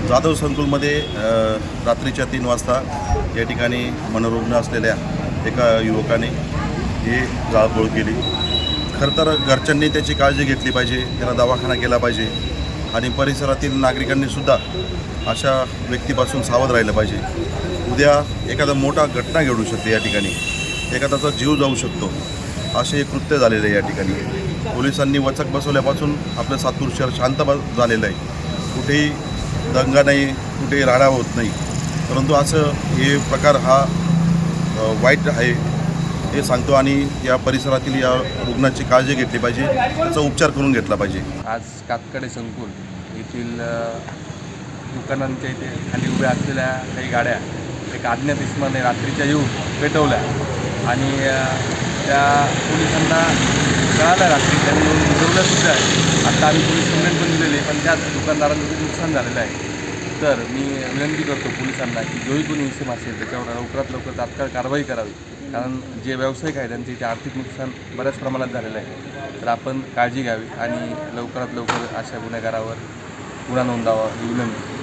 जाधव संकुलमध्ये रात्रीच्या 3 वाजता या ठिकाणी मनोरुग्ण असलेल्या एका युवकाने ही जाळपोळ केली। खरं तर घरच्यांनी त्याची काळजी घेतली पाहिजे, त्याला दवाखाना केला पाहिजे आणि परिसरातील नागरिकांनीसुद्धा अशा व्यक्तीपासून सावध राहिलं पाहिजे। उद्या एखादा मोठा घटना घडू शकते, या ठिकाणी एखाद्याचा जीव जाऊ शकतो, असे एक कृत्य झालेलं आहे। या ठिकाणी पोलिसांनी वचक बसवल्यापासून आपलं सातूर शहर शांत झालेलं आहे। कुठेही दंगा नाही, कुठेही राडा होत नाही, परंतु असं हे प्रकार हा वाईट आहे हे सांगतो आणि या परिसरातील या रुग्णाची काळजी घेतली पाहिजे, त्याचा उपचार करून घेतला पाहिजे। आज कातकडे संकुल येथील दुकानांच्या इथे खाली उभ्या असलेल्या काही गाड्या एक अज्ञात इसमाने रात्रीच्या येऊन पेटवल्या आणि त्या पोलिसांना कळालं, रात्री त्यांनी येऊन बुजवल्यासुद्धा आहे। आता आम्ही पोलीस कंप्लेंट पण दिलेली आहे, पण त्याच दुकानदारांचं खूप नुकसान झालेलं आहे। तर मी विनंती करतो पोलिसांना की जोही कोणी इसम असेल त्याच्यावर लवकरात लवकर तात्काळ कारवाई करावी, कारण जे व्यावसायिक आहे त्यांचे इथे आर्थिक नुकसान बऱ्याच प्रमाणात झालेलं आहे। तर आपण काळजी घ्यावी आणि लवकरात लवकर अशा गुन्हेगारावर गुन्हा नोंदवावा ही विनंती।